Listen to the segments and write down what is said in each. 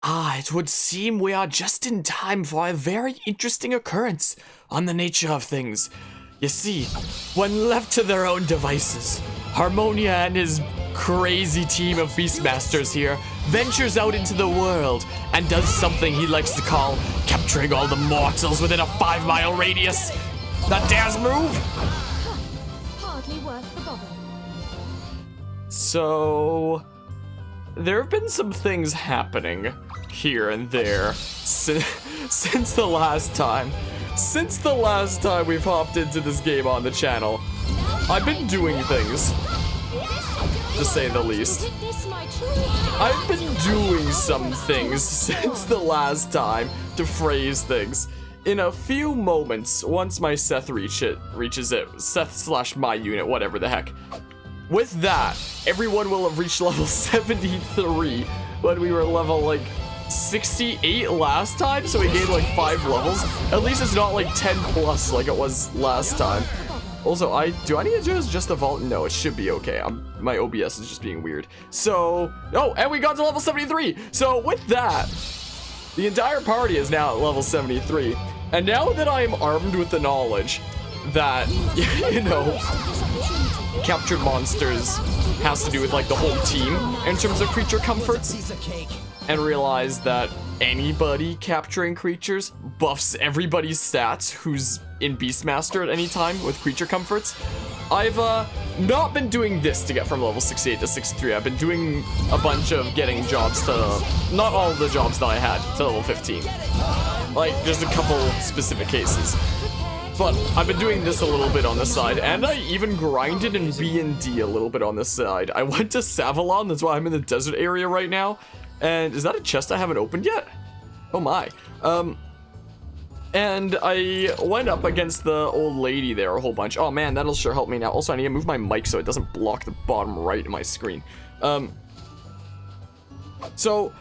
it would seem we are just in time for a very interesting occurrence on the nature of things. You see, when left to their own devices, Harmonia and his crazy team of Beastmasters here ventures out into the world and does something he likes to call capturing all the mortals within a 5-mile radius. That dares move! Hardly worth the bother. So, there have been some things happening here and there since the last time. Since the last time we've hopped into this game on the channel, I've been doing things, to say the least. I've been doing some things since the last time, to phrase things. In a few moments, once my Seth reaches it, Seth/my unit, whatever the heck. With that, everyone will have reached level 73 when we were level, like, 68 last time, so we gained, like, 5 levels. At least it's not, like, 10 plus like it was last time. Also, do I need to adjust the vault? No, it should be okay. My OBS is just being weird. So, oh, and we got to level 73. So, with that, the entire party is now at level 73. And now that I am armed with the knowledge that, you know, captured monsters has to do with, like, the whole team in terms of creature comforts, and realize that anybody capturing creatures buffs everybody's stats who's in Beastmaster at any time with creature comforts. I've not been doing this to get from level 68 to 63. I've been doing a bunch of getting jobs to, not all of the jobs that I had, to level 15. Like, just a couple specific cases. But I've been doing this a little bit on the side, and I even grinded in B&D a little bit on the side. I went to Savalon, that's why I'm in the desert area right now. And is that a chest I haven't opened yet? Oh my. And I went up against the old lady there a whole bunch. Oh man, that'll sure help me now. Also, I need to move my mic so it doesn't block the bottom right of my screen. So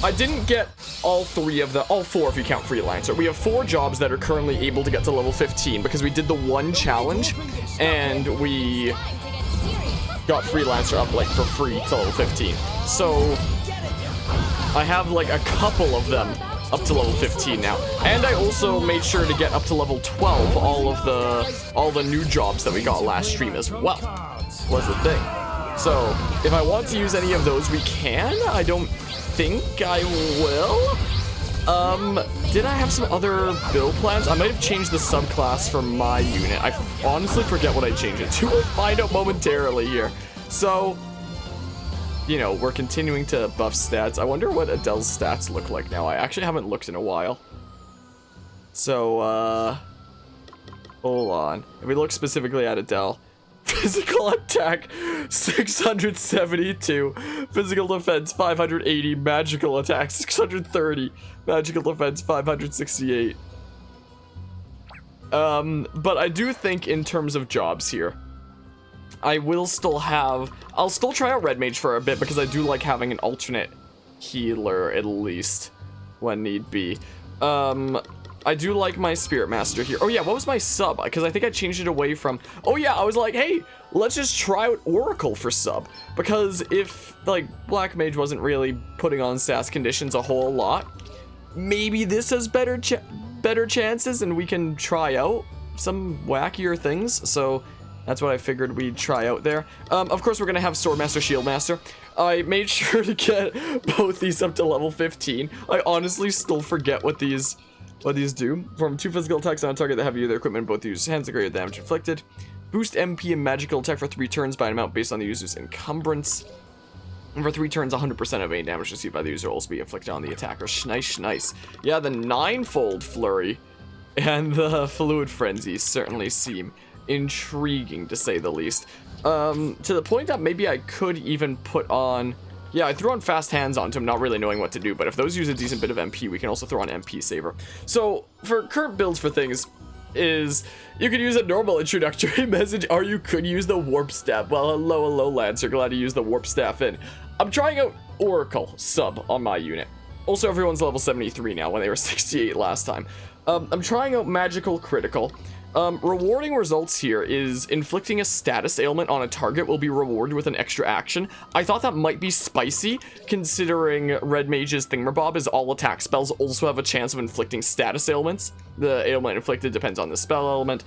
I didn't get all 4 if you count Freelancer. We have 4 jobs that are currently able to get to level 15 because we did the one challenge and we got Freelancer up like for free to level 15. So I have like a couple of them up to level 15 now. And I also made sure to get up to level 12 all the new jobs that we got last stream as well. Was the thing. So if I want to use any of those, we can. I don't think I will. Did I have some other build plans? I might have changed the subclass for my unit. I honestly forget what I changed it to. We'll find out momentarily here. So, you know, we're continuing to buff stats. I wonder what Adele's stats look like now. I actually haven't looked in a while. So, hold on. If we look specifically at Adele, physical attack 672, physical defense 580, magical attack 630, magical defense 568. But I do think in terms of jobs here, I'll still try out Red Mage for a bit because I do like having an alternate healer at least when need be. I do like my Spirit Master here. Oh yeah, what was my sub? Because I think I changed it away from... Oh yeah, I was like, hey, let's just try out Oracle for sub. Because if, like, Black Mage wasn't really putting on SAS conditions a whole lot, maybe this has better chances and we can try out some wackier things. So that's what I figured we'd try out there. Of course, we're going to have Swordmaster, Shieldmaster. I made sure to get both these up to level 15. I honestly still forget what these do. From 2 physical attacks on a target that have their equipment, both use hands, the greater damage inflicted. Boost MP and magical attack for 3 turns by an amount based on the user's encumbrance. And for 3 turns, 100% of any damage received by the user will also be inflicted on the attacker. Nice. Yeah, the 9-fold flurry and the fluid frenzy certainly seem intriguing, to say the least. To the point that maybe I could even put on... Yeah, I threw on fast hands onto him, not really knowing what to do, but if those use a decent bit of MP, we can also throw on MP Saver. So, for current builds for things, is you could use a normal introductory message, or you could use the Warp Staff. Well, hello, Lancer, glad to use the Warp Staff in. I'm trying out Oracle sub on my unit. Also, everyone's level 73 now, when they were 68 last time. I'm trying out Magical Critical, Rewarding results here is inflicting a status ailment on a target will be rewarded with an extra action. I thought that might be spicy, considering Red Mage's Thingamabob is all attack spells also have a chance of inflicting status ailments. The ailment inflicted depends on the spell element.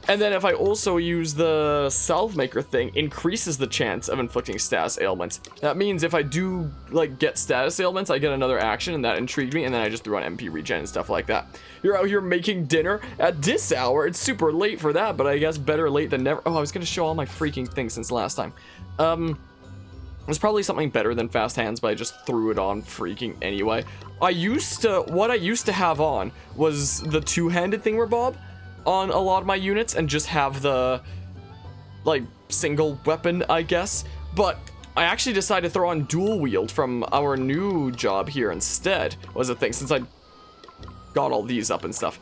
And then if I also use the Salve Maker thing, increases the chance of inflicting status ailments. That means if I do, like, get status ailments, I get another action, and that intrigued me, and then I just threw on MP regen and stuff like that. You're out here making dinner at this hour. It's super late for that, but I guess better late than never. Oh, I was gonna show all my freaking things since last time. There's probably something better than fast hands, but I just threw it on freaking anyway. What I used to have on was the two-handed Thingamabob on a lot of my units and just have the, like, single weapon, I guess. But I actually decided to throw on dual wield from our new job here instead, was a thing, since I got all these up and stuff.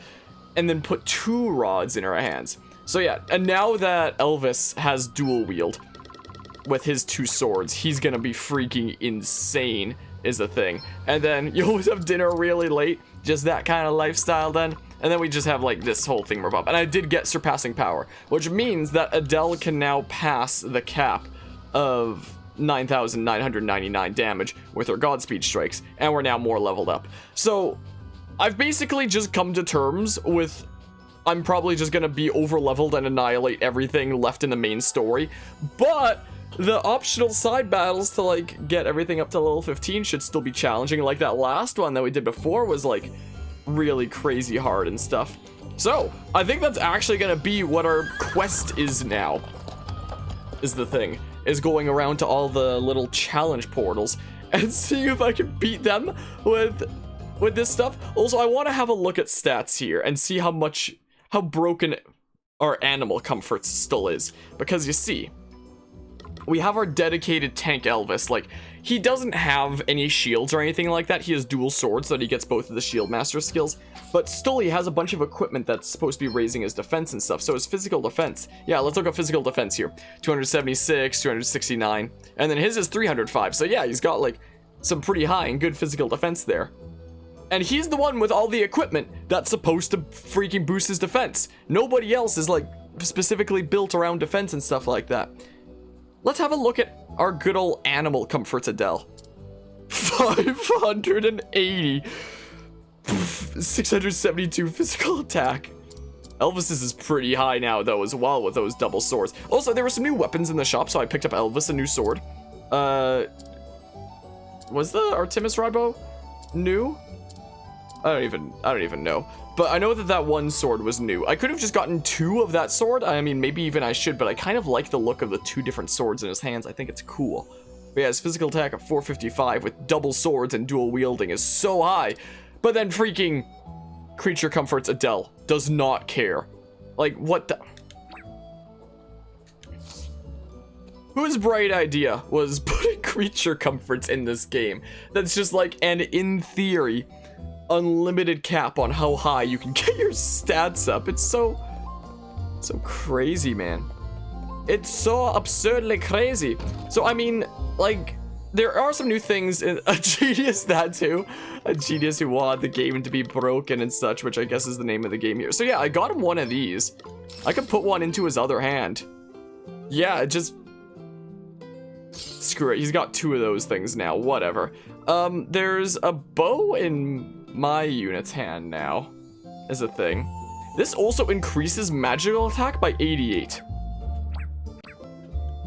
And then put 2 rods in our hands. So yeah, and now that Elvis has dual wield with his 2 swords, he's gonna be freaking insane, is the thing. And then you always have dinner really late, just that kind of lifestyle then. And then we just have, like, this whole thing up. And I did get surpassing power, which means that Adele can now pass the cap of 9,999 damage with her Godspeed strikes, and we're now more leveled up. So I've basically just come to terms with I'm probably just gonna be over leveled and annihilate everything left in the main story, but the optional side battles to, like, get everything up to level 15 should still be challenging. Like that last one that we did before was, like, really crazy hard and stuff. So I think that's actually gonna be what our quest is now, is the thing, is going around to all the little challenge portals and seeing if I can beat them with this stuff. Also, I want to have a look at stats here and see how broken our animal comforts still is, because you see, we have our dedicated tank Elvis. Like, he doesn't have any shields or anything like that. He has dual swords so that he gets both of the shield master skills, but still he has a bunch of equipment that's supposed to be raising his defense and stuff. So his physical defense, yeah, let's look at physical defense here. 276, 269, and then his is 305. So yeah, he's got, like, some pretty high and good physical defense there. And he's the one with all the equipment that's supposed to freaking boost his defense. Nobody else is, like, specifically built around defense and stuff like that. Let's have a look at our good old animal comforts, Adele. 580. 672 physical attack. Elvis's is pretty high now, though, as well, with those double swords. Also, there were some new weapons in the shop, so I picked up Elvis a new sword. Was the Artemis Rod new? I don't even know. But I know that one sword was new. I could have just gotten 2 of that sword. I mean, maybe even I should, but I kind of like the look of the 2 different swords in his hands. I think it's cool. But yeah, his physical attack at 455 with double swords and dual wielding is so high. But then freaking creature comforts Adele does not care. Like, what the... Whose bright idea was putting creature comforts in this game? That's just like an, in theory, unlimited cap on how high you can get your stats up. It's so crazy, man. It's so absurdly crazy. So I mean, like, there are some new things in a genius a genius who wanted the game to be broken and such, which I guess is the name of the game here. So yeah, I got him one of these. I could put one into his other hand. Yeah, just screw it. He's got 2 of those things now. Whatever. There's a bow in my unit's hand now, is a thing. This also increases magical attack by 88.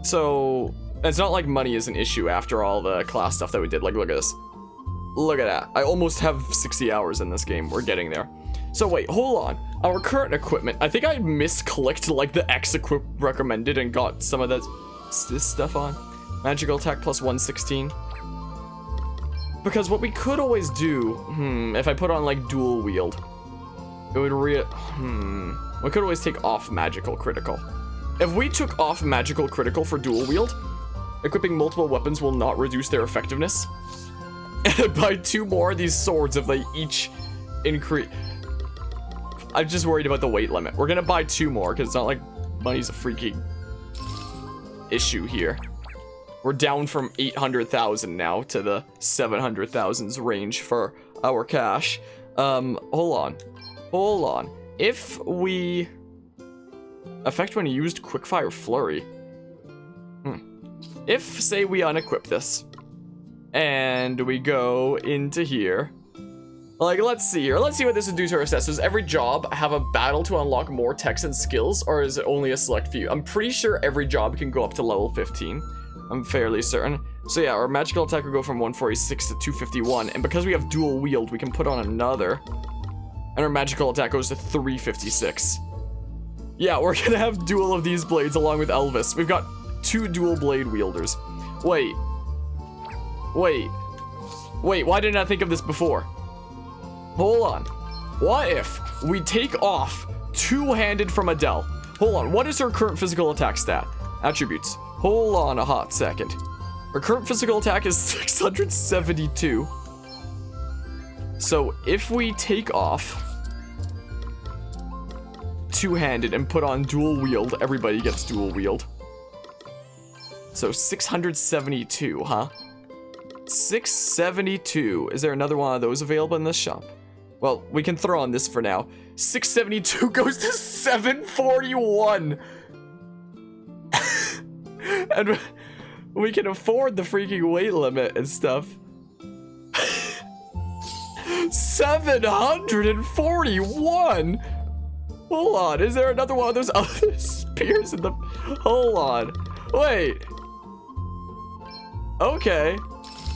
So it's not like money is an issue after all the class stuff that we did. Like, look at this. Look at that. I almost have 60 hours in this game. We're getting there. So wait, hold on. Our current equipment. I think I misclicked, like, the X equip recommended and got some of this stuff on. Magical attack plus 116. Because what we could always do, if I put on, like, dual wield, it would we could always take off magical critical. If we took off magical critical for dual wield, equipping multiple weapons will not reduce their effectiveness. And buy 2 more of these swords if they each increase. I'm just worried about the weight limit. We're gonna buy 2 more because it's not like money's a freaking issue here. We're down from 800,000 now to the 700,000s range for our cash. Hold on. If we Effect when used, quickfire flurry. If, say, we unequip this, and we go into here, like, let's see here. Let's see what this would do to our stats. Does every job have a battle to unlock more techs and skills, or is it only a select few? I'm pretty sure every job can go up to level 15. I'm fairly certain. So yeah, our magical attack will go from 146 to 251, and because we have dual wield, we can put on another, and our magical attack goes to 356. Yeah, we're gonna have dual of these blades along with Elvis. We've got 2 dual blade wielders. Wait, why didn't I think of this before? Hold on. What if we take off two-handed from Adele? Hold on, what is her current physical attack stat? Attributes. Hold on a hot second. Her current physical attack is 672. So if we take off two-handed and put on dual wield, everybody gets dual wield. So 672, huh? 672. Is there another one of those available in this shop? Well, we can throw on this for now. 672 goes to 741. And we can afford the freaking weight limit and stuff. 741. Hold on, is there another one of those other spears in the... Hold on. Wait. Okay.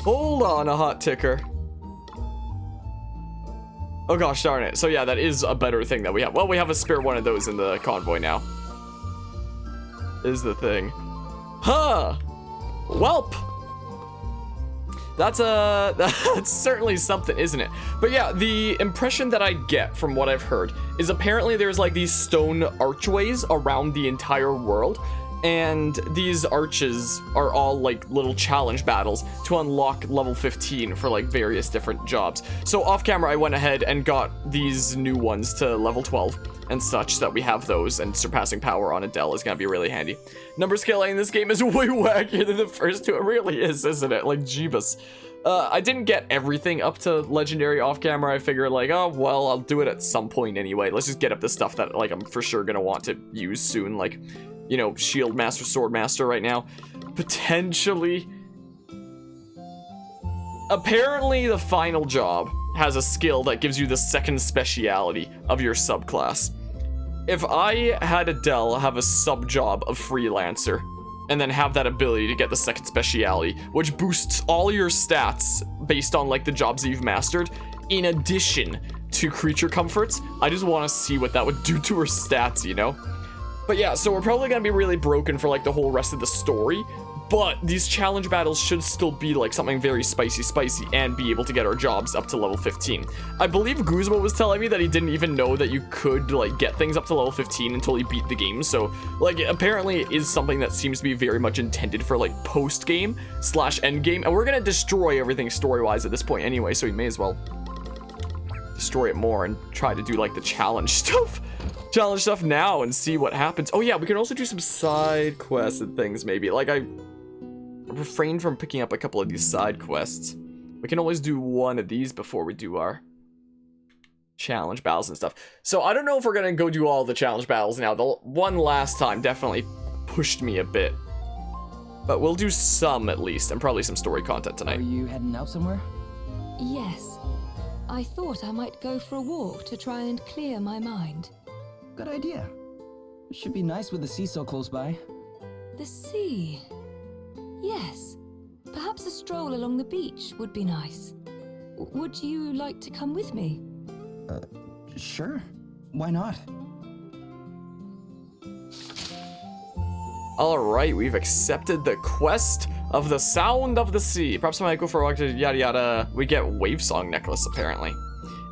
Hold on a hot ticker. Oh gosh, darn it. So yeah, that is a better thing that we have. Well, we have a spare one of those in the convoy now. Is the thing. Huh. Welp. That's certainly something, isn't it? But yeah, the impression that I get from what I've heard is apparently there's like these stone archways around the entire world, and these arches are all like little challenge battles to unlock level 15 for like various different jobs. So off camera, I went ahead and got these new ones to level 12 and such, so that we have those, and surpassing power on Adele is gonna be really handy. Number scaling in this game is way wackier than the first two. It really is, isn't it? Like, Jeebus. I didn't get everything up to legendary off camera. I figured like, oh, well, I'll do it at some point anyway. Let's just get up the stuff that like I'm for sure gonna want to use soon, like, you know, Shield Master, Sword Master right now. Potentially. Apparently the final job has a skill that gives you the second speciality of your subclass. If I had Adele have a sub job of Freelancer, and then have that ability to get the second speciality, which boosts all your stats based on like the jobs that you've mastered, in addition to creature comforts, I just want to see what that would do to her stats, you know? But yeah, so we're probably gonna be really broken for like the whole rest of the story, but these challenge battles should still be like something very spicy and be able to get our jobs up to level 15. I believe Guzma was telling me that he didn't even know that you could like get things up to level 15 until he beat the game. So like apparently it is something that seems to be very much intended for like post game / end game. And we're gonna destroy everything story wise at this point anyway. So we may as well destroy it more and try to do like the challenge stuff now and see what happens. Oh yeah, we can also do some side quests and things maybe. Like I refrained from picking up a couple of these side quests. We can always do one of these before we do our challenge battles and stuff. So I don't know if we're gonna go do all the challenge battles now. The one last time definitely pushed me a bit, but we'll do some at least, and probably some story content tonight. Are you heading out somewhere? Yes. I thought I might go for a walk to try and clear my mind. Good idea. It should be nice with the sea so close by. The sea. Yes. Perhaps a stroll along the beach would be nice. Would you like to come with me? Sure. Why not? Alright, we've accepted the quest of the sound of the sea. Perhaps I might go for a walk to yada yada. We get wave song necklace apparently.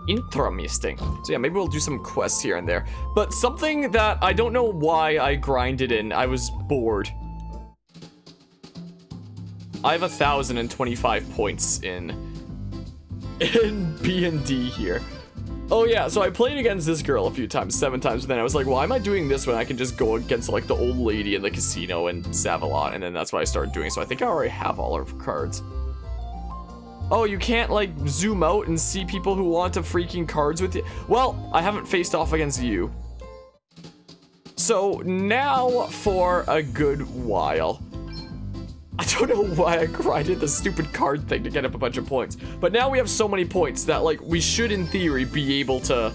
Interesting. So yeah, maybe we'll do some quests here and there. But something that I don't know why I grinded in. I was bored. I have 1,025 points in B&D here. Oh yeah, so I played against this girl a few times, 7 times, but then I was like, why am I doing this when I can just go against like the old lady in the casino in Savalon? And then that's what I started doing. So I think I already have all her cards. Oh, you can't like zoom out and see people who want to freaking cards with you? Well, I haven't faced off against you. So now for a good while. I don't know why I grinded the stupid card thing to get up a bunch of points. But now we have so many points that, like, we should, in theory, be able to,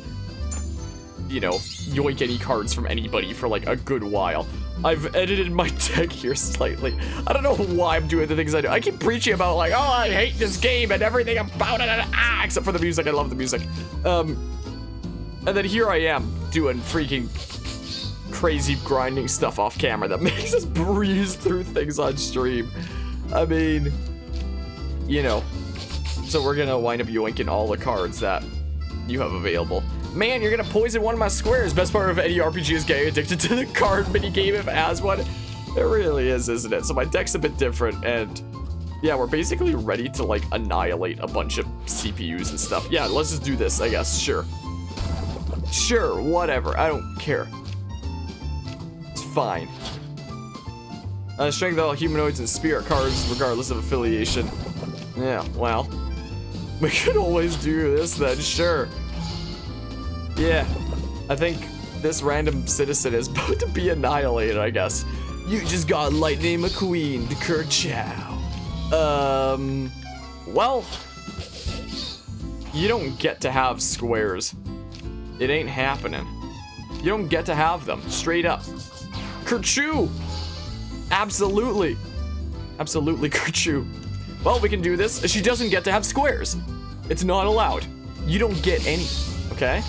you know, yoink any cards from anybody for, like, a good while. I've edited my deck here slightly. I don't know why I'm doing the things I do. I keep preaching about, like, oh, I hate this game and everything about it, except for the music. I love the music. And then here I am doing freaking crazy grinding stuff off camera that makes us breeze through things on stream. I mean, you know, so we're gonna wind up yoinking all the cards that you have available. Man, you're gonna poison one of my squares. Best part of any RPG is getting addicted to the card minigame if it has one. It really is, isn't it? So my deck's a bit different, and yeah, we're basically ready to, like, annihilate a bunch of CPUs and stuff. Yeah, let's just do this, I guess. Sure, whatever. I don't care. Fine. Strength all humanoids and spirit cards, regardless of affiliation. Yeah, well, we could always do this then, sure. Yeah, I think this random citizen is about to be annihilated, I guess. You just got Lightning McQueen to Kerchow. Well, you don't get to have squares. It ain't happening. You don't get to have them, straight up. Kerchoo! Absolutely. Absolutely Kerchoo. Well, we can do this. She doesn't get to have squares. It's not allowed. You don't get any, okay?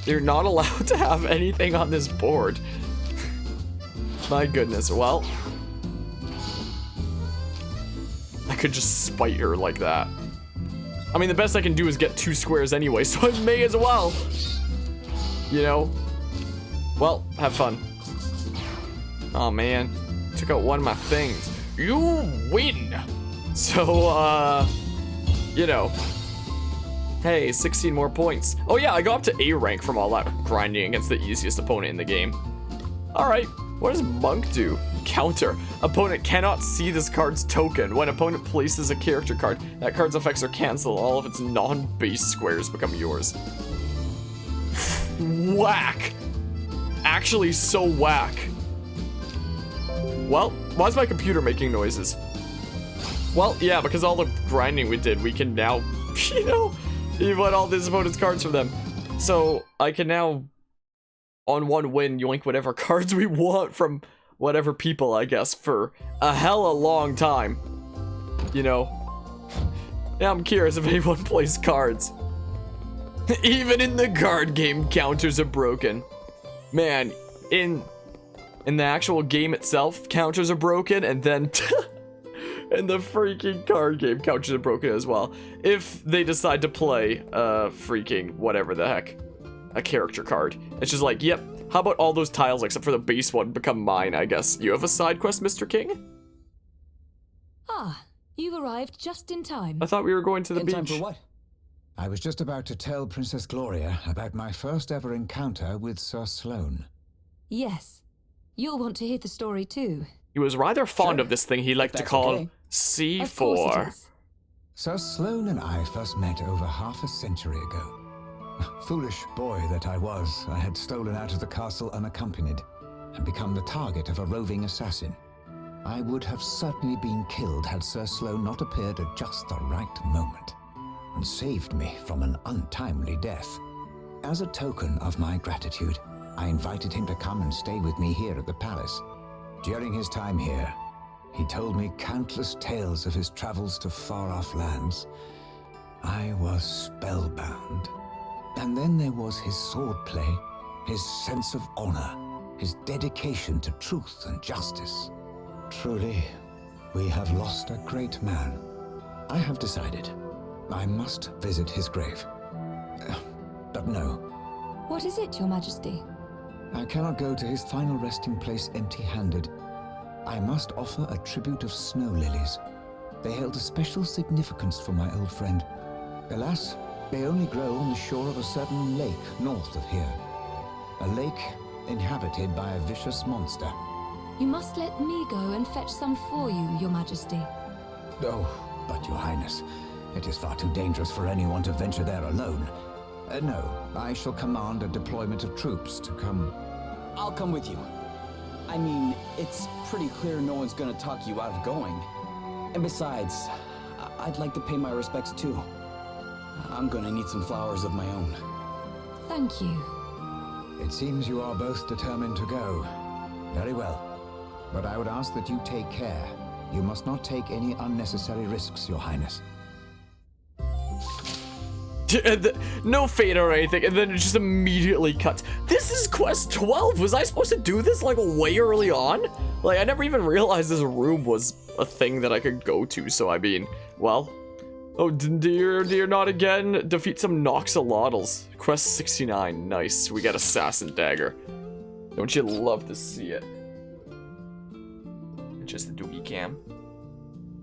You're not allowed to have anything on this board. My goodness, well. I could just spite her like that. I mean, the best I can do is get 2 squares anyway, so I may as well. You know? Well, have fun. Oh man, took out one of my things. You win. So, you know. Hey, 16 more points. Oh yeah, I got up to A rank from all that grinding against the easiest opponent in the game. Alright, what does Monk do? Counter. Opponent cannot see this card's token. When opponent places a character card, that card's effects are canceled. All of its non-base squares become yours. Whack. Actually so whack. Well, why is my computer making noises? Well, yeah, because all the grinding we did, we can now, you know, even all these opponent's cards from them. So I can now, on one win, yoink whatever cards we want from whatever people, I guess, for a hella long time. You know? Yeah, I'm curious if anyone plays cards. Even in the card game, counters are broken. Man, in the actual game itself, counters are broken, and then in the freaking card game, counters are broken as well. If they decide to play freaking whatever the heck, a character card. It's just like, yep, how about all those tiles except for the base one become mine, I guess. You have a side quest, Mr. King? Ah, you've arrived just in time. I thought we were going to the In beach. time for what? I was just about to tell Princess Gloria about my first ever encounter with Sir Sloane. Yes. You'll want to hear the story too. He was rather fond Sure, of this thing he liked to that's call okay. C4. Of course it is. Sir Sloane and I first met over half a century ago. Foolish boy that I was, I had stolen out of the castle unaccompanied and become the target of a roving assassin. I would have certainly been killed had Sir Sloane not appeared at just the right moment and saved me from an untimely death. As a token of my gratitude, I invited him to come and stay with me here at the palace. During his time here, he told me countless tales of his travels to far-off lands. I was spellbound. And then there was his swordplay, his sense of honor, his dedication to truth and justice. Truly, we have lost a great man. I have decided I must visit his grave. But no, What is it, Your Majesty? I cannot go to his final resting place empty-handed. I must offer a tribute of snow lilies. They held a special significance for my old friend. Alas, they only grow on the shore of a certain lake north of here. A lake inhabited by a vicious monster. You must let me go and fetch some for you, Your Majesty. Oh, but Your Highness, it is far too dangerous for anyone to venture there alone. No, I shall command a deployment of troops to come I'll come with you. I mean, it's pretty clear no one's gonna talk you out of going. And besides, I'd like to pay my respects too. I'm gonna need some flowers of my own. Thank you. It seems you are both determined to go. Very well. But I would ask that you take care. You must not take any unnecessary risks, Your Highness. No fade or anything, and then it just immediately cuts. This is quest 12. Was I supposed to do this like way early on? Like, I never even realized this room was a thing that I could go to. So I mean, well, oh dear, not again. Defeat some Noxolotls. Quest 69. Nice. We got Assassin Dagger. Don't you love to see it? Just the doogie cam.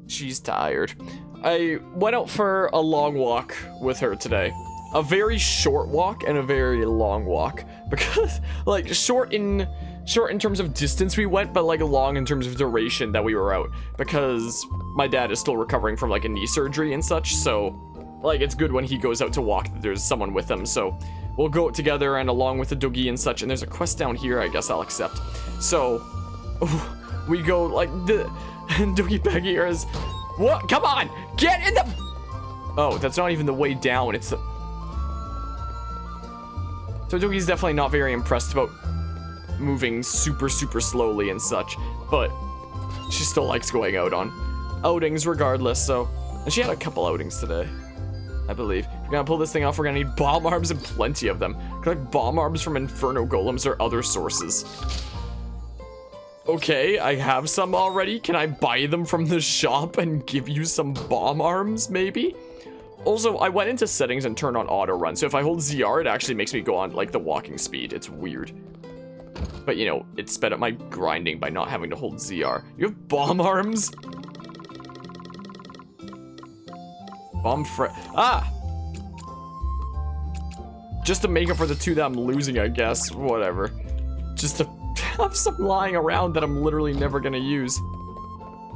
She's tired. I went out for a long walk with her today. A very short walk and a very long walk. Because, like, short in terms of distance we went, but, like, long in terms of duration that we were out. Because my dad is still recovering from, like, a knee surgery and such, so, like, it's good when he goes out to walk that there's someone with him, so we'll go out together and along with the doogie and such, and there's a quest down here I guess I'll accept. So, we go, like, the doogie bag here is... What? Come on! Get in the... Oh, that's not even the way down. It's the... So Doogie's definitely not very impressed about moving super slowly and such. But she still likes going out on outings regardless, so... And she had a couple outings today, I believe. If we're gonna pull this thing off, we're gonna need bomb arms and plenty of them. Collect bomb arms from Inferno Golems or other sources. Okay, I have some already. Can I buy them from the shop and give you some bomb arms, maybe? Also, I went into settings and turned on auto run, so if I hold ZR, it actually makes me go on, like, the walking speed. It's weird. But, you know, it sped up my grinding by not having to hold ZR. You have bomb arms? Ah! Just to make up for the two that I'm losing, I guess. Whatever. Just to have some lying around that I'm literally never gonna use.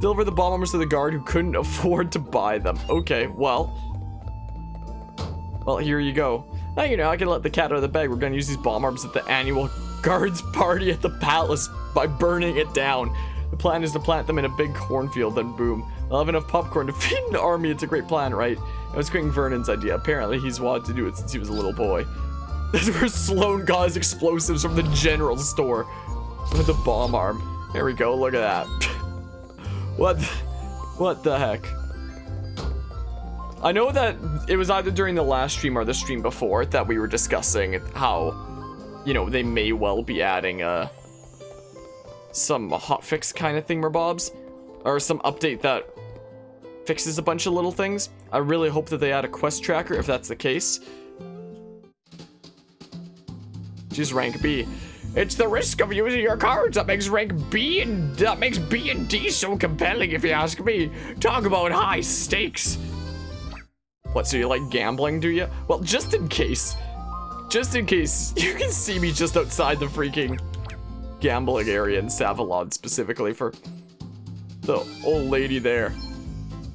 Deliver the bomb armors to the guard who couldn't afford to buy them. Okay, well, here you go. Now you know I can let the cat out of the bag. We're gonna use these bomb arms at the annual guards party at the palace by burning it down. The plan is to plant them in a big cornfield, then boom. I'll have enough popcorn to feed an army. It's a great plan, right? It was King Vernon's idea. Apparently he's wanted to do it since he was a little boy. This is where Sloan got his explosives from the general store. With the bomb arm. There we go, look at that. What the heck? I know that it was either during the last stream or the stream before that we were discussing how, you know, they may well be adding some hotfix kind of thingamabobs, or some update that fixes a bunch of little things. I really hope that they add a quest tracker if that's the case. Just rank B. It's the risk of using your cards that makes rank B and D so compelling, if you ask me. Talk about high stakes. What, so you like gambling, do you? Well, just in case, you can see me just outside the freaking gambling area in Savalon, specifically for the old lady there.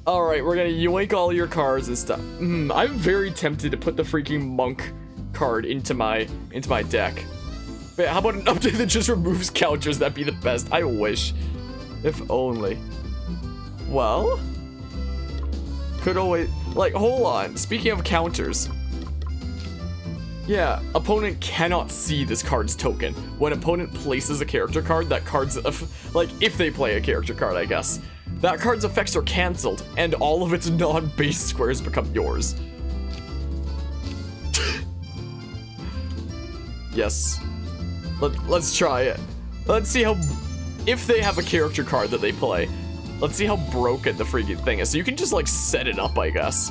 All right, we're gonna yoink all your cards and stuff. I'm very tempted to put the freaking monk card into my deck. Wait, how about an update that just removes counters? That'd be the best. I wish. If only. Well, could always, like, hold on. Speaking of counters. Yeah, opponent cannot see this card's token. When opponent places a character card, that card's, like, if they play a character card, I guess. That card's effects are cancelled, and all of its non-base squares become yours. Yes. Let's try it. Let's see how, if they have a character card that they play, let's see how broken the freaking thing is. So you can just, like, set it up, I guess.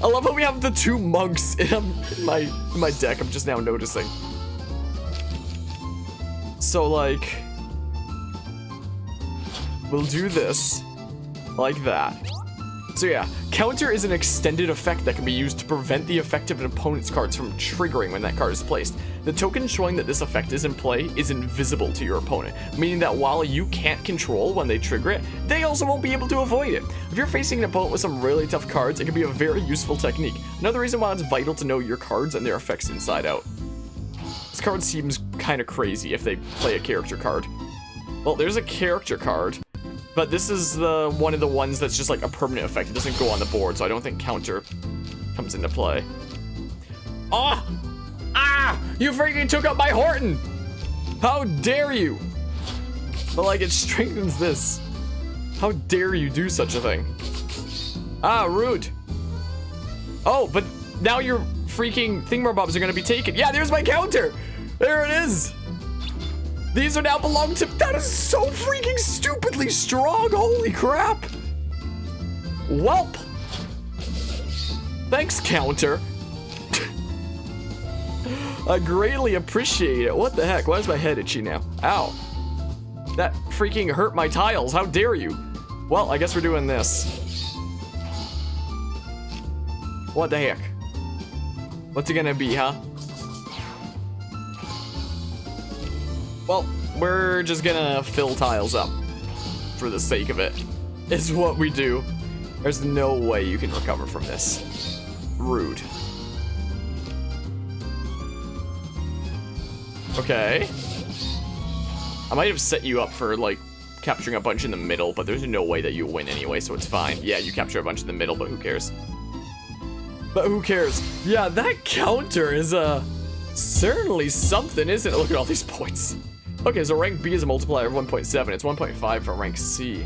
I love how we have the two monks in my deck. I'm just now noticing. So, like, we'll do this like that. So yeah, counter is an extended effect that can be used to prevent the effect of an opponent's cards from triggering when that card is placed. The token showing that this effect is in play is invisible to your opponent, meaning that while you can't control when they trigger it, they also won't be able to avoid it. If you're facing an opponent with some really tough cards, it can be a very useful technique. Another reason why it's vital to know your cards and their effects inside out. This card seems kind of crazy if they play a character card. Well, there's a character card, but this is the one of the ones that's just like a permanent effect. It doesn't go on the board, so I don't think counter comes into play. Oh! Ah! You freaking took out my Horton! How dare you! But like, it strengthens this. How dare you do such a thing? Ah, rude. Oh, but now your freaking thingamabobs are gonna be taken. Yeah, there's my counter! There it is! These are now belong to- That is so freaking stupidly strong! Holy crap! Welp! Thanks, counter. I greatly appreciate it. What the heck? Why is my head itchy now? Ow. That freaking hurt my tiles. How dare you? Well, I guess we're doing this. What the heck? What's it gonna be, huh? Well, we're just gonna fill tiles up for the sake of it. Is what we do. There's no way you can recover from this. Rude. Okay. I might have set you up for, like, capturing a bunch in the middle, but there's no way that you win anyway, so it's fine. Yeah, you capture a bunch in the middle, but who cares? But who cares? Yeah, that counter is, certainly something, isn't it? Look at all these points. Okay, so rank B is a multiplier of 1.7. It's 1.5 for rank C.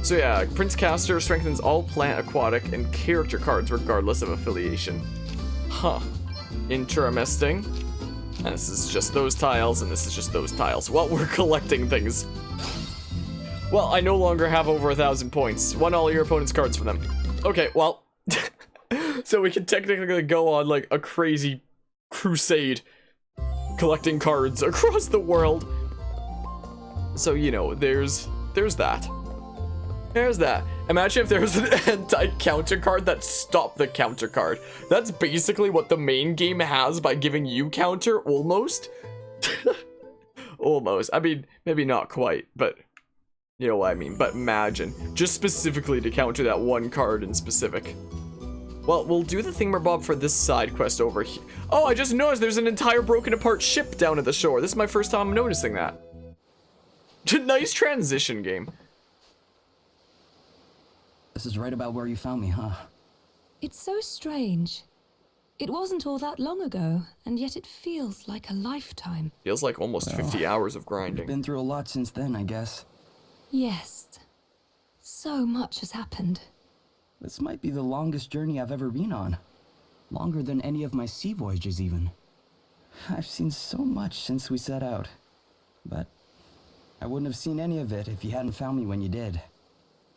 So yeah, Prince Caster strengthens all plant, aquatic, and character cards regardless of affiliation. Huh. Interesting. And this is just those tiles, and this is just those tiles. Well, we're collecting things. Well, I no longer have over 1,000 points. Won all your opponent's cards for them. Okay, well. So we can technically go on, like, a crazy crusade collecting cards across the world. So, you know, there's that. There's that. Imagine if there was an anti-counter card that stopped the counter card. That's basically what the main game has by giving you counter, almost. Almost. I mean, maybe not quite, but you know what I mean. But imagine, just specifically to counter that one card in specific. Well, we'll do the thingamabob for this side quest over here. Oh, I just noticed there's an entire broken apart ship down at the shore. This is my first time noticing that. Nice transition game. This is right about where you found me, huh? It's so strange. It wasn't all that long ago, and yet it feels like a lifetime. Feels like almost 50 hours of grinding. Been through a lot since then, I guess. Yes. So much has happened. This might be the longest journey I've ever been on. Longer than any of my sea voyages, even. I've seen so much since we set out. But I wouldn't have seen any of it if you hadn't found me when you did.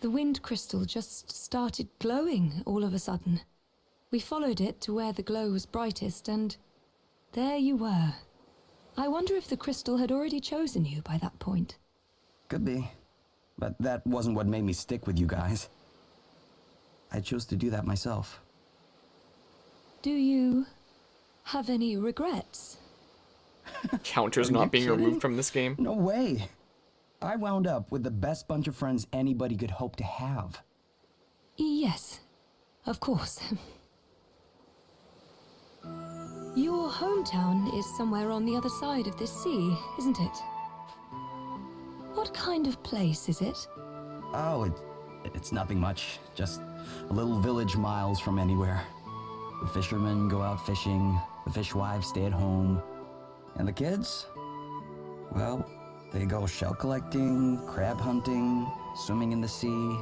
The wind crystal just started glowing all of a sudden. We followed it to where the glow was brightest, and there you were. I wonder if the crystal had already chosen you by that point. Could be. But that wasn't what made me stick with you guys. I chose to do that myself. Do you have any regrets? Counters not being removed from this game. No way. I wound up with the best bunch of friends anybody could hope to have. Yes, of course. Your hometown is somewhere on the other side of this sea, isn't it? What kind of place is it? Oh, it's nothing much. Just a little village miles from anywhere. The fishermen go out fishing, the fishwives stay at home. And the kids? Well, they go shell collecting, crab hunting, swimming in the sea.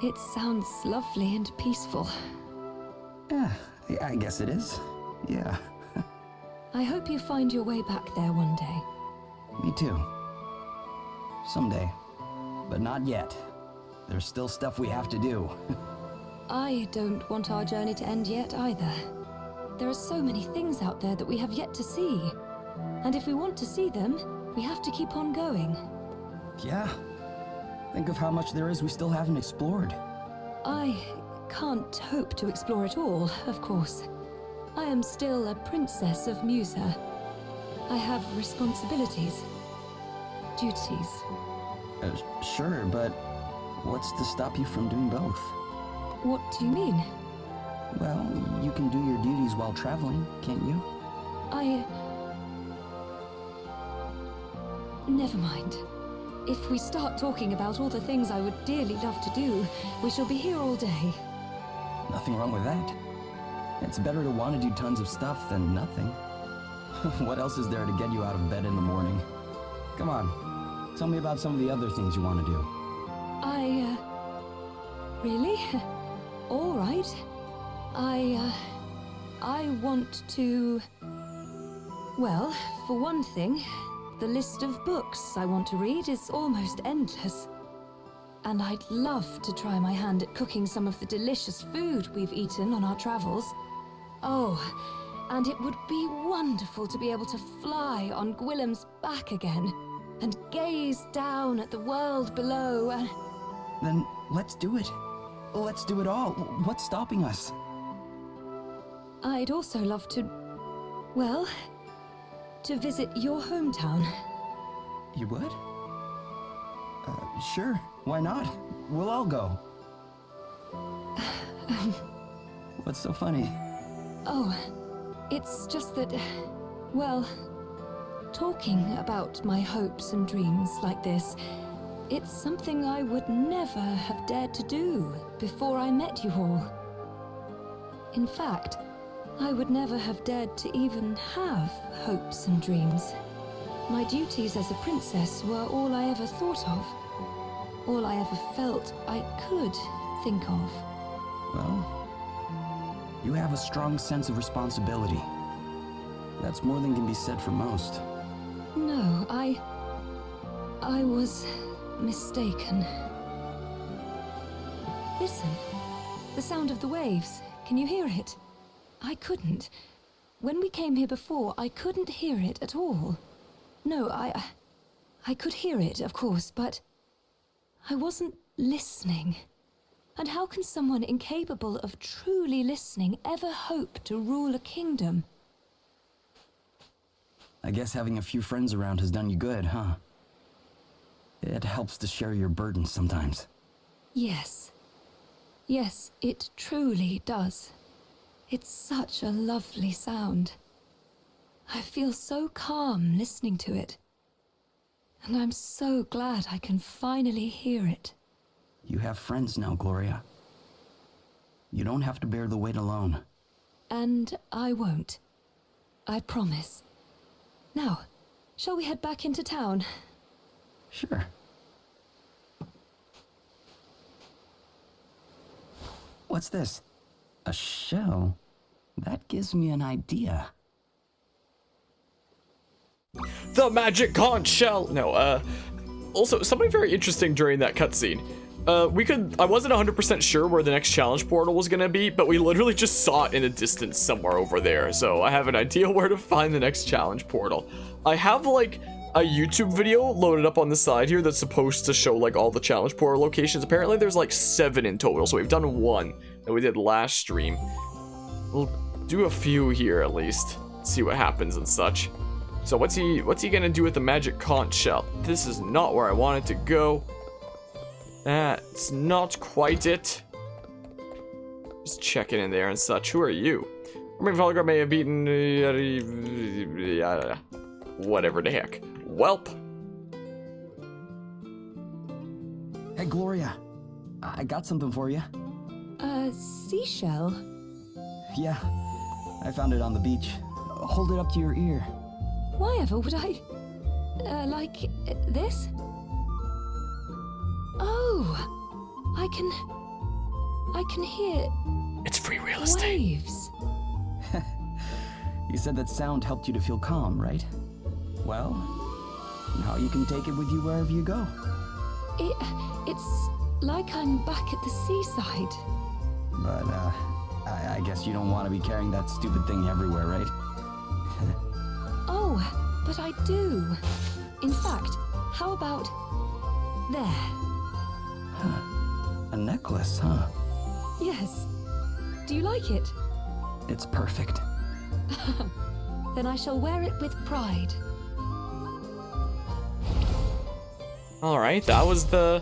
It sounds lovely and peaceful. Yeah, I guess it is. Yeah. I hope you find your way back there one day. Me too. Someday. But not yet. There's still stuff we have to do. I don't want our journey to end yet either. There are so many things out there that we have yet to see. And if we want to see them, we have to keep on going. Yeah. Think of how much there is we still haven't explored. I can't hope to explore it all, of course. I am still a princess of Musa. I have responsibilities, duties. Sure, but what's to stop you from doing both? What do you mean? Well, you can do your duties while traveling, can't you? never mind. If we start talking about all the things I would dearly love to do, we shall be here all day. Nothing wrong with that. It's better to want to do tons of stuff than nothing. What else is there to get you out of bed in the morning? Come on, tell me about some of the other things you want to do. Really? All right. I want to... Well, for one thing, the list of books I want to read is almost endless. And I'd love to try my hand at cooking some of the delicious food we've eaten on our travels. Oh, and it would be wonderful to be able to fly on Gwillem's back again and gaze down at the world below and... Then let's do it. Let's do it all. What's stopping us? I'd also love to... well, to visit your hometown. You would? Sure. Why not? We'll all go. What's so funny? Oh, it's just that... well, talking about my hopes and dreams like this, it's something I would never have dared to do before I met you all. In fact, I would never have dared to even have hopes and dreams. My duties as a princess were all I ever thought of. All I ever felt I could think of. Well, you have a strong sense of responsibility. That's more than can be said for most. No, I was mistaken. Listen, the sound of the waves. Can you hear it? I couldn't. When we came here before, I couldn't hear it at all. No, I could hear it, of course, but I wasn't listening. And how can someone incapable of truly listening ever hope to rule a kingdom? I guess having a few friends around has done you good, huh? It helps to share your burdens sometimes. Yes. Yes, it truly does. It's such a lovely sound. I feel so calm listening to it. And I'm so glad I can finally hear it. You have friends now, Gloria. You don't have to bear the weight alone. And I won't. I promise. Now, shall we head back into town? Sure. What's this? A shell? That gives me an idea. The magic conch shell! No, also, something very interesting during that cutscene. I wasn't 100% sure where the next challenge portal was gonna be, but we literally just saw it in the distance somewhere over there, so I have an idea where to find the next challenge portal. I have, like, a YouTube video loaded up on the side here that's supposed to show, like, all the challenge portal locations. Apparently there's, like, 7 in total, so we've done 1 that we did last stream. We'll do a few here, at least. See what happens and such. So what's he gonna do with the magic conch shell? This is not where I wanted to go. That's not quite it. Just checking in there and such. Who are you? Volgar may have beaten... whatever the heck. Welp. Hey, Gloria. I got something for you. A seashell? Yeah, I found it on the beach. Hold it up to your ear. Why ever would I... like this? Oh! I can hear... It's free real estate. Waves. You said that sound helped you to feel calm, right? Well, now you can take it with you wherever you go. It's like I'm back at the seaside. But, I guess you don't want to be carrying that stupid thing everywhere, right? Oh, but I do. In fact, how about there? A necklace, huh? Yes. Do you like it? It's perfect. Then I shall wear it with pride. Alright, that was the...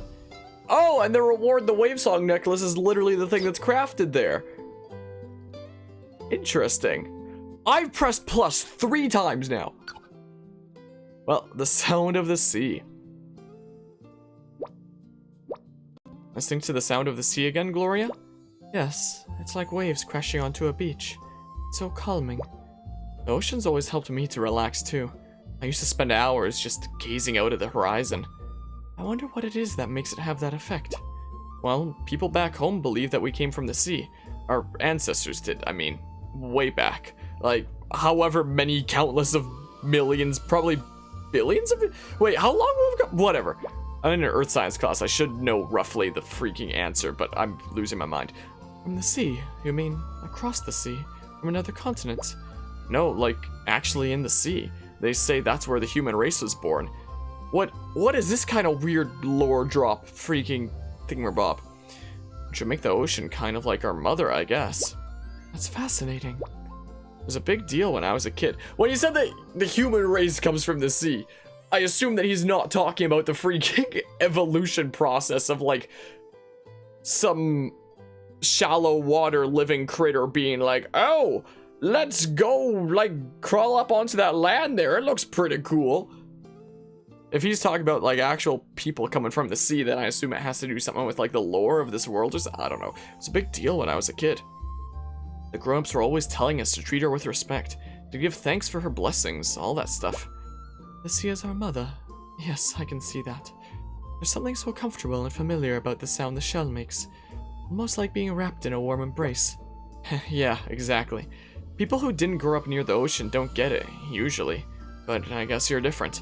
Oh, and the reward, the wave song necklace, is literally the thing that's crafted there. Interesting. I've pressed plus 3 times now. Well, the sound of the sea. Listening to the sound of the sea again, Gloria? Yes, it's like waves crashing onto a beach. It's so calming. The ocean's always helped me to relax too. I used to spend hours just gazing out at the horizon. I wonder what it is that makes it have that effect. Well, people back home believe that we came from the sea. Our ancestors did, I mean, way back. Like, however many countless of millions, probably billions of it? Wait, how long have we got? Whatever. I'm in an earth science class. I should know roughly the freaking answer, but I'm losing my mind. From the sea? You mean across the sea? From another continent? No, like, actually in the sea. They say that's where the human race was born. What is this kind of weird lore drop freaking thingamabob? It should make the ocean kind of like our mother, I guess. That's fascinating. It was a big deal when I was a kid. When he said that the human race comes from the sea, I assume that he's not talking about the freaking evolution process of like some shallow water living critter being like, oh, let's go like crawl up onto that land there. It looks pretty cool. If he's talking about like actual people coming from the sea, then I assume it has to do something with like the lore of this world. Just, I don't know. It's a big deal when I was a kid. The grown-ups were always telling us to treat her with respect, to give thanks for her blessings, all that stuff. The sea is our mother. Yes, I can see that. There's something so comfortable and familiar about the sound the shell makes. Almost like being wrapped in a warm embrace. Yeah, exactly. People who didn't grow up near the ocean don't get it, usually. But I guess you're different.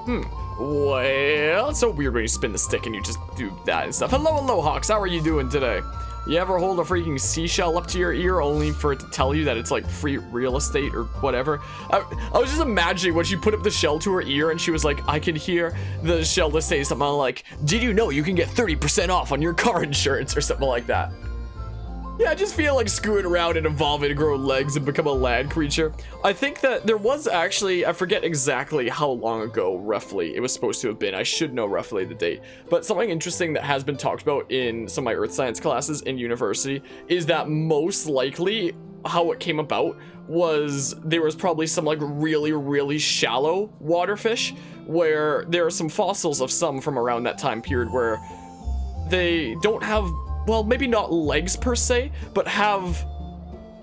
Well, it's so weird when you spin the stick and you just do that and stuff. Hello, Hawks. How are you doing today? You ever hold a freaking seashell up to your ear only for it to tell you that it's like free real estate or whatever? I was just imagining when she put up the shell to her ear and she was like, I can hear the shell to say something like, did you know you can get 30% off on your car insurance or something like that? Yeah, I just feel like screwing around and evolving to grow legs and become a land creature. I think that there was actually, I forget exactly how long ago roughly it was supposed to have been. I should know roughly the date. But something interesting that has been talked about in some of my earth science classes in university is that most likely how it came about was there was probably some like really, really shallow water fish where there are some fossils of some from around that time period where they don't have, well, maybe not legs per se, but have,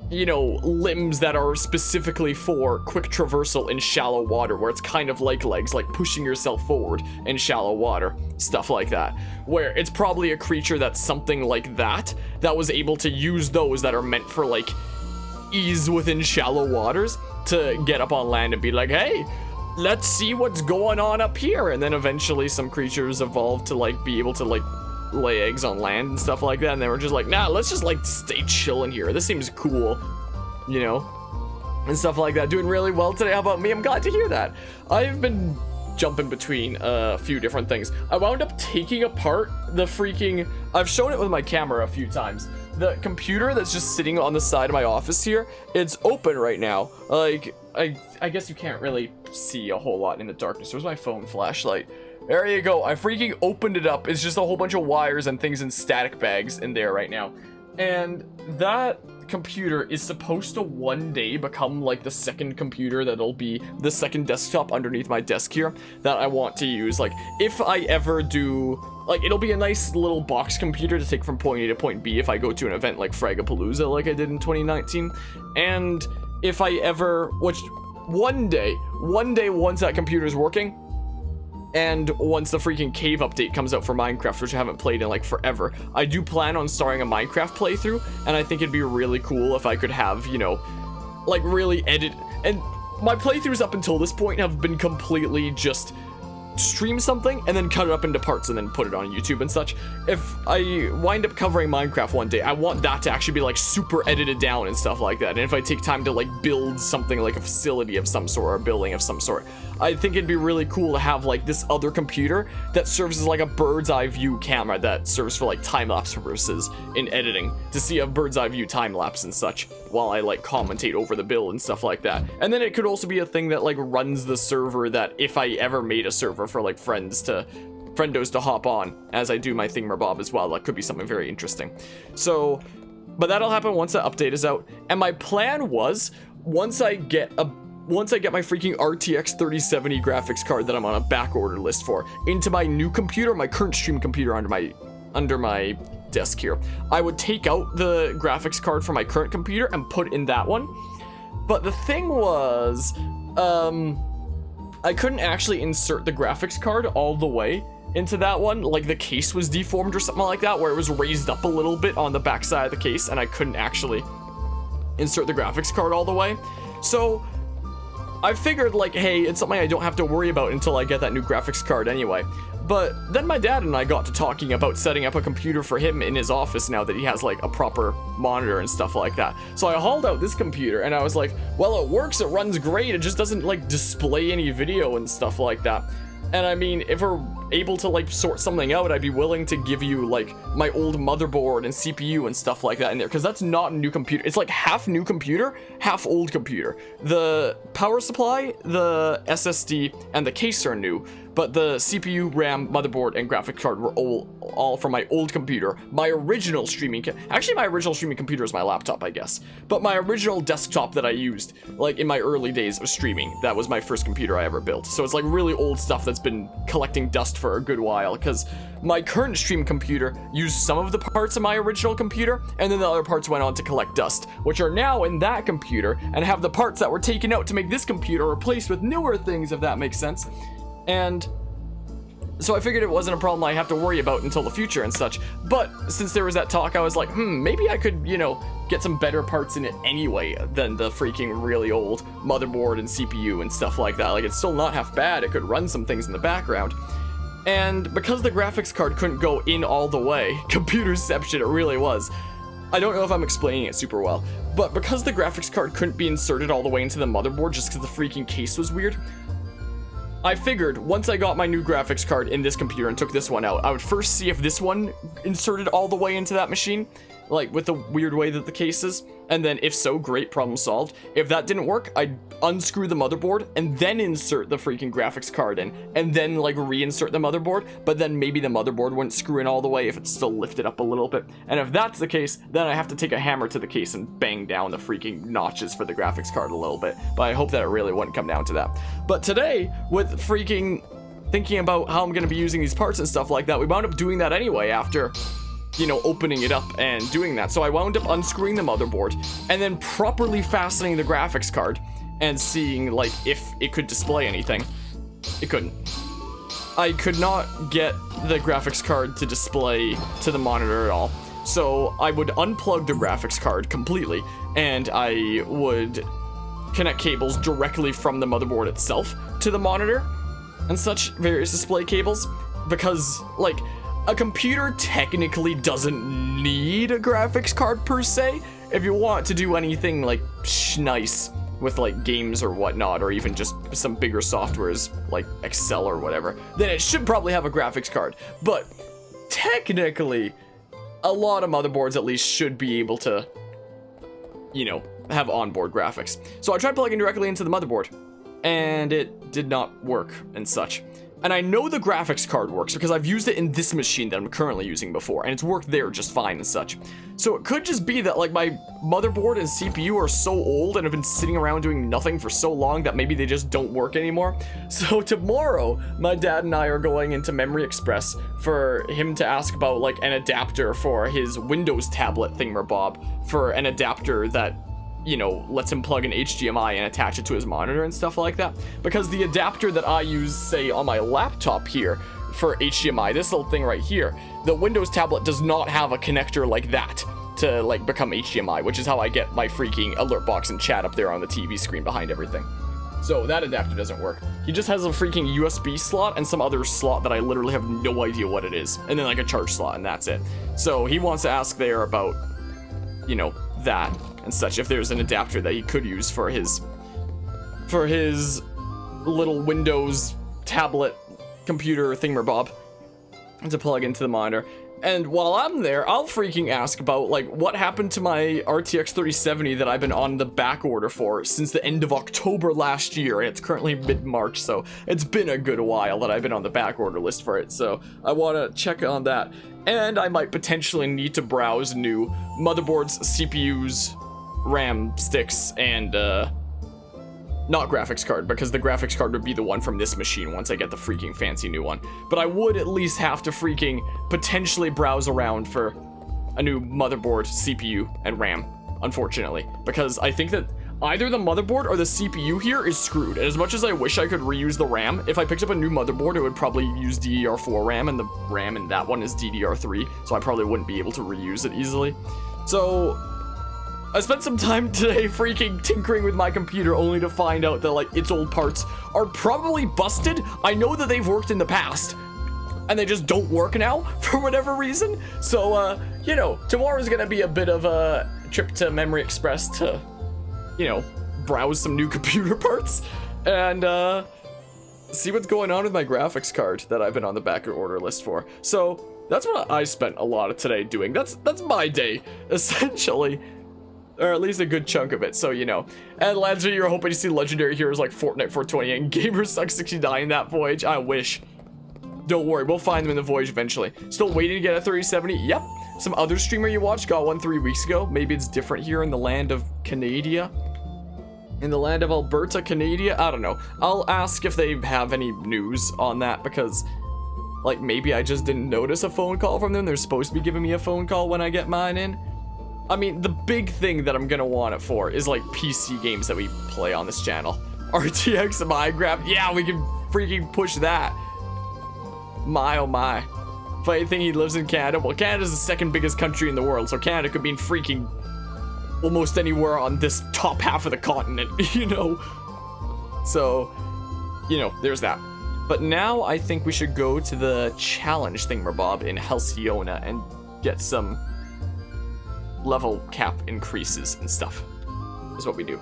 you know, limbs that are specifically for quick traversal in shallow water, where it's kind of like legs, like pushing yourself forward in shallow water, stuff like that, where it's probably a creature that's something like that was able to use those that are meant for like ease within shallow waters to get up on land and be like, hey, let's see what's going on up here. And then eventually some creatures evolved to like be able to like lay eggs on land and stuff like that, and they were just like, nah, let's just like stay chilling here, this seems cool, you know, and stuff like that. Doing really well today. How about me? I'm glad to hear that. I've been jumping between a few different things. I wound up taking apart the freaking, I've shown it with my camera a few times, the computer that's just sitting on the side of my office here. It's open right now. Like, I guess you can't really see a whole lot in the darkness. There's my phone flashlight. There you go. I freaking opened it up. It's just a whole bunch of wires and things in static bags in there right now. And that computer is supposed to one day become like the second computer that'll be the second desktop underneath my desk here that I want to use. Like, if I ever do, like, it'll be a nice little box computer to take from point A to point B if I go to an event like Fragapalooza like I did in 2019. And if I ever, which one day, once that computer's working, and once the freaking cave update comes out for Minecraft, which I haven't played in like forever, I do plan on starting a Minecraft playthrough, and I think it'd be really cool if I could have, you know, like really edit, and my playthroughs up until this point have been completely just stream something and then cut it up into parts and then put it on YouTube and such. If I wind up covering Minecraft one day, I want that to actually be like super edited down and stuff like that. And if I take time to like build something like a facility of some sort or a building of some sort, I think it'd be really cool to have like this other computer that serves as like a bird's eye view camera that serves for like time-lapse purposes in editing, to see a bird's eye view time-lapse and such while I like commentate over the build and stuff like that. And then it could also be a thing that like runs the server, that if I ever made a server for like friendos to hop on as I do my thingamabob as well, that could be something very interesting. So, but that'll happen once the update is out. And my plan was, once I get a once I get my freaking RTX 3070 graphics card that I'm on a back order list for into my new computer, my current stream computer under my desk here, I would take out the graphics card from my current computer and put in that one. But the thing was, I couldn't actually insert the graphics card all the way into that one. Like the case was deformed or something like that, where it was raised up a little bit on the back side of the case, and I couldn't actually insert the graphics card all the way. So I figured, like, hey, it's something I don't have to worry about until I get that new graphics card anyway. But then my dad and I got to talking about setting up a computer for him in his office now that he has, like, a proper monitor and stuff like that. So I hauled out this computer and I was like, well, it works, it runs great, it just doesn't, like, display any video and stuff like that. And I mean, if we're able to, like, sort something out, I'd be willing to give you, like, my old motherboard and CPU and stuff like that in there, because that's not a new computer. It's like half new computer, half old computer. The power supply, the SSD, and the case are new, but the CPU, RAM, motherboard, and graphic card were all from my old computer. My original streaming... Actually, my original streaming computer is my laptop, I guess. But my original desktop that I used, like, in my early days of streaming, that was my first computer I ever built. So it's, like, really old stuff that's been collecting dust for a good while, because my current stream computer used some of the parts of my original computer, and then the other parts went on to collect dust, which are now in that computer, and have the parts that were taken out to make this computer replaced with newer things, if that makes sense. And so I figured it wasn't a problem I have to worry about until the future and such. But since there was that talk, I was like, maybe I could, you know, get some better parts in it anyway than the freaking really old motherboard and CPU and stuff like that. Like, it's still not half bad. It could run some things in the background. And because the graphics card couldn't go in all the way, computerception it really was. I don't know if I'm explaining it super well, but because the graphics card couldn't be inserted all the way into the motherboard just because the freaking case was weird, I figured once I got my new graphics card in this computer and took this one out, I would first see if this one inserted all the way into that machine, like with the weird way that the case is, and then if so, great, problem solved. If that didn't work, I'd unscrew the motherboard and then insert the freaking graphics card in, and then like reinsert the motherboard, but then maybe the motherboard wouldn't screw in all the way if it's still lifted up a little bit. And if that's the case, then I have to take a hammer to the case and bang down the freaking notches for the graphics card a little bit. But I hope that it really wouldn't come down to that. But today, with freaking thinking about how I'm going to be using these parts and stuff like that, we wound up doing that anyway after, you know, opening it up and doing that. So I wound up unscrewing the motherboard and then properly fastening the graphics card and seeing, like, if it could display anything. It couldn't. I could not get the graphics card to display to the monitor at all. So I would unplug the graphics card completely, and I would connect cables directly from the motherboard itself to the monitor and such various display cables, because, like, a computer technically doesn't need a graphics card per se. If you want to do anything like nice with like games or whatnot, or even just some bigger softwares like Excel or whatever, then it should probably have a graphics card. But technically, a lot of motherboards at least should be able to, you know, have onboard graphics. So I tried plugging directly into the motherboard, and it did not work and such. And I know the graphics card works because I've used it in this machine that I'm currently using before, and it's worked there just fine and such. So it could just be that, like, my motherboard and CPU are so old and have been sitting around doing nothing for so long that maybe they just don't work anymore. So tomorrow, my dad and I are going into Memory Express for him to ask about, like, an adapter for his Windows tablet thingamabob, for an adapter that, you know, lets him plug an HDMI and attach it to his monitor and stuff like that. Because the adapter that I use, say, on my laptop here for HDMI, this little thing right here, the Windows tablet does not have a connector like that to, like, become HDMI, which is how I get my freaking alert box and chat up there on the TV screen behind everything. So that adapter doesn't work. He just has a freaking USB slot and some other slot that I literally have no idea what it is. And then, like, a charge slot, and that's it. So he wants to ask there about, you know, that and such, if there's an adapter that he could use for his little Windows tablet computer thingamabob to plug into the monitor. And while I'm there, I'll freaking ask about, like, what happened to my RTX 3070 that I've been on the back order for since the end of October last year, and it's currently mid-March, so it's been a good while that I've been on the back order list for it, so I want to check on that. And I might potentially need to browse new motherboards, CPUs, RAM sticks, and not graphics card, because the graphics card would be the one from this machine once I get the freaking fancy new one. But I would at least have to freaking potentially browse around for a new motherboard, CPU, and RAM, unfortunately. Because I think that either the motherboard or the CPU here is screwed. And as much as I wish I could reuse the RAM, if I picked up a new motherboard, it would probably use DDR4 RAM, and the RAM in that one is DDR3, so I probably wouldn't be able to reuse it easily. So I spent some time today freaking tinkering with my computer only to find out that, like, its old parts are probably busted. I know that they've worked in the past, and they just don't work now for whatever reason. So, you know, tomorrow's gonna be a bit of a trip to Memory Express to, you know, browse some new computer parts and see what's going on with my graphics card that I've been on the back order list for. So that's what I spent a lot of today doing. That's my day, essentially. Or at least a good chunk of it, so you know. And Lancer, you're hoping to see legendary heroes like Fortnite 420 and GamerSuck69 in that voyage. I wish. Don't worry, we'll find them in the voyage eventually. Still waiting to get a 3070? Yep. Some other streamer you watched got one 3 weeks ago. Maybe it's different here in the land of Canada. In the land of Alberta, Canada? I don't know. I'll ask if they have any news on that, because, like, maybe I just didn't notice a phone call from them. They're supposed to be giving me a phone call when I get mine in. I mean, the big thing that I'm gonna want it for is, like, PC games that we play on this channel. RTX Minecraft, yeah, we can freaking push that. My, oh my. Funny thing, he lives in Canada. Well, Canada's the second biggest country in the world, so Canada could be in freaking almost anywhere on this top half of the continent, you know? So, you know, there's that. But now I think we should go to the challenge thingamabob in Halcyona and get some level cap increases and stuff, is what we do.